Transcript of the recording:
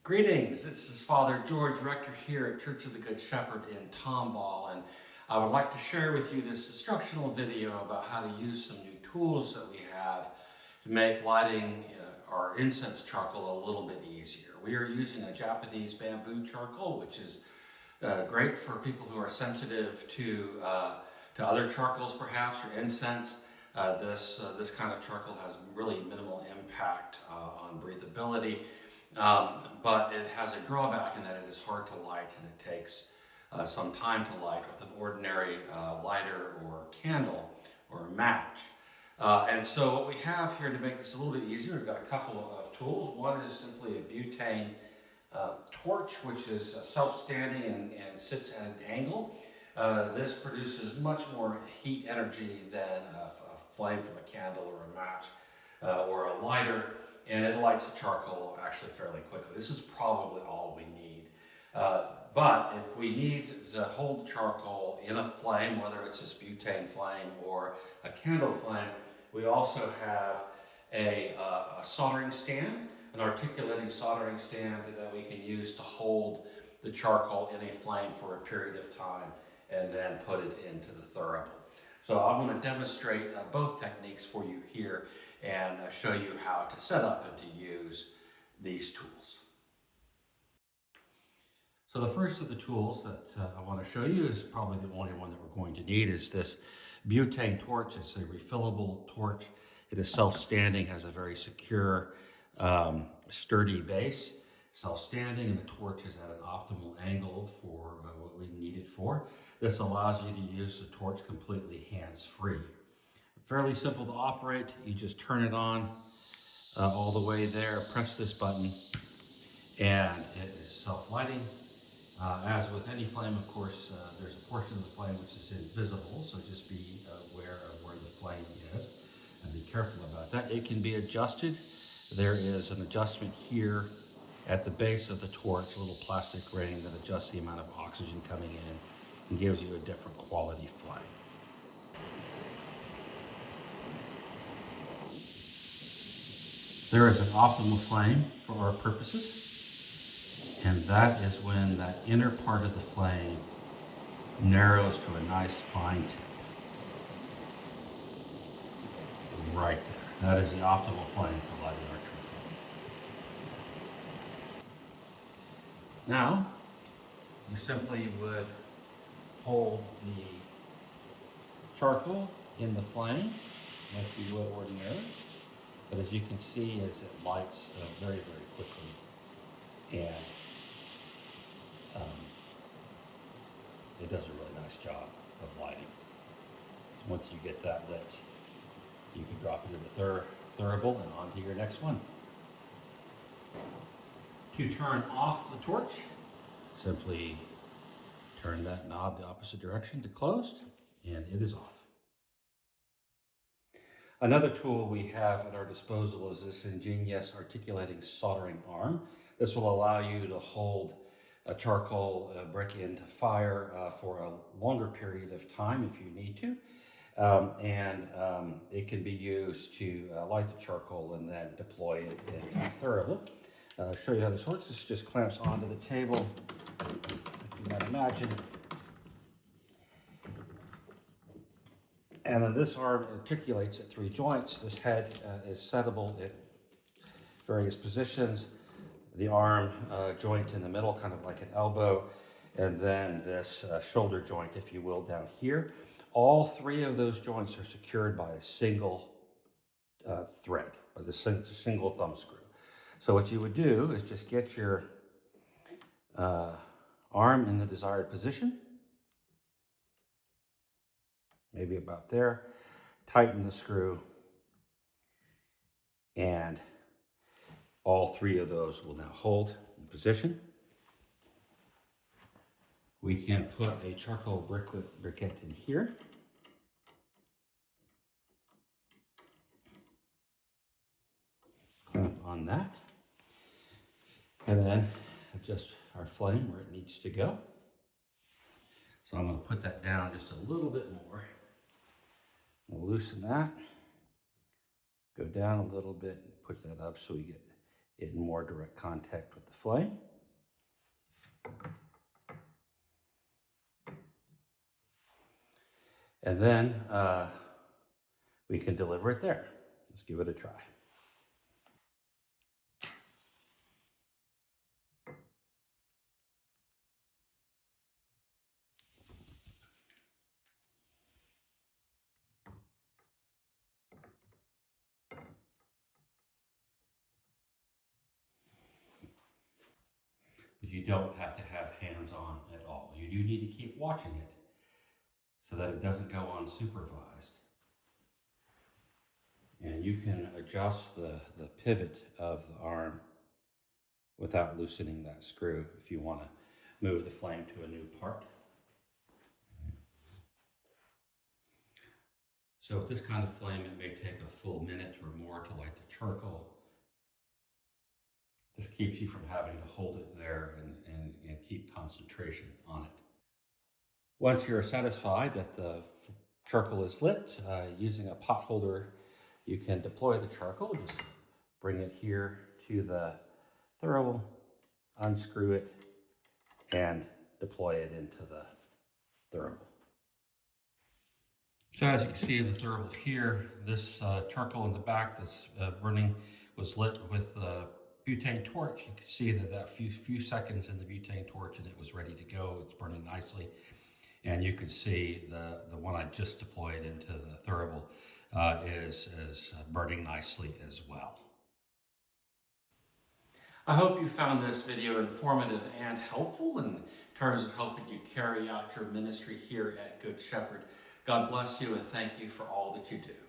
Greetings, this is Father George, rector here at Church of the Good Shepherd in Tomball, and I would like to share with you this instructional video about how to use some new tools that we have to make lighting our incense charcoal a little bit easier. We are using a Japanese bamboo charcoal, which is great for people who are sensitive to other charcoals perhaps, or incense. This kind of charcoal has really minimal impact on breathability. But it has a drawback in that it is hard to light and it takes some time to light with an ordinary lighter or candle or a match. And so what we have here to make this a little bit easier, we've got a couple of tools. One is simply a butane torch, which is self-standing and sits at an angle. This produces much more heat energy than a flame from a candle or a match or a lighter, and it lights the charcoal actually fairly quickly. This is probably all we need. But if we need to hold the charcoal in a flame, whether it's this butane flame or a candle flame, we also have a soldering stand, an articulating soldering stand that we can use to hold the charcoal in a flame for a period of time and then put it into the thurible. So I'm going to demonstrate both techniques for you here and show you how to set up and to use these tools. So the first of the tools that I want to show you is probably the only one that we're going to need is this butane torch. It's a refillable torch. It is self-standing, has a very secure, sturdy base. Self-standing, and the torch is at an optimal angle for what we need it for. This allows you to use the torch completely hands-free. Fairly simple to operate. You just turn it on all the way there, press this button, and it is self-lighting. As with any flame, of course, there's a portion of the flame which is invisible, so just be aware of where the flame is and be careful about that. It can be adjusted. There is an adjustment here at the base of the torch, a little plastic ring that adjusts the amount of oxygen coming in and gives you a different quality flame. There is an optimal flame for our purposes, and that is when that inner part of the flame narrows to a nice fine tip. Right there. That is the optimal flame for lighting our charcoal. Now, you simply would hold the charcoal in the flame like you would ordinarily. But as you can see, as it lights very, very quickly, and it does a really nice job of lighting. Once you get that lit, you can drop it in the thurible and onto your next one. To turn off the torch, simply turn that knob the opposite direction to closed, and it is off. Another tool we have at our disposal is this ingenious articulating soldering arm. This will allow you to hold a charcoal brick into fire for a longer period of time if you need to. It can be used to light the charcoal and then deploy it into the thurible. I'll show you how this works. This just clamps onto the table, if you might imagine. And then this arm articulates at 3 joints. This head is settable at various positions. The arm joint in the middle, kind of like an elbow, and then this shoulder joint, if you will, down here. All 3 of those joints are secured by a single thread, by the single thumb screw. So what you would do is just get your arm in the desired position, maybe about there, tighten the screw, and all 3 of those will now hold in position. We can put a charcoal briquette in here. Clamp on that. And then adjust our flame where it needs to go. So I'm going to put that down just a little bit more. We'll loosen that. Go down a little bit and push that up so we get in more direct contact with the flame. And then we can deliver it there. Let's give it a try. But you don't have to have hands on at all. You do need to keep watching it so that it doesn't go unsupervised. And you can adjust the pivot of the arm without loosening that screw if you want to move the flame to a new part. So with this kind of flame, it may take a full minute or more to light the charcoal. This keeps you from having to hold it there and keep concentration on it. Once you're satisfied that the charcoal is lit, using a pot holder, you can deploy the charcoal. Just bring it here to the thurible, unscrew it, and deploy it into the thurible. So as you can see in the thurible here, this charcoal in the back that's burning was lit with the butane torch. You can see that few seconds in the butane torch and it was ready to go. It's burning nicely. And you can see the one I just deployed into the thurible is burning nicely as well. I hope you found this video informative and helpful in terms of helping you carry out your ministry here at Good Shepherd. God bless you and thank you for all that you do.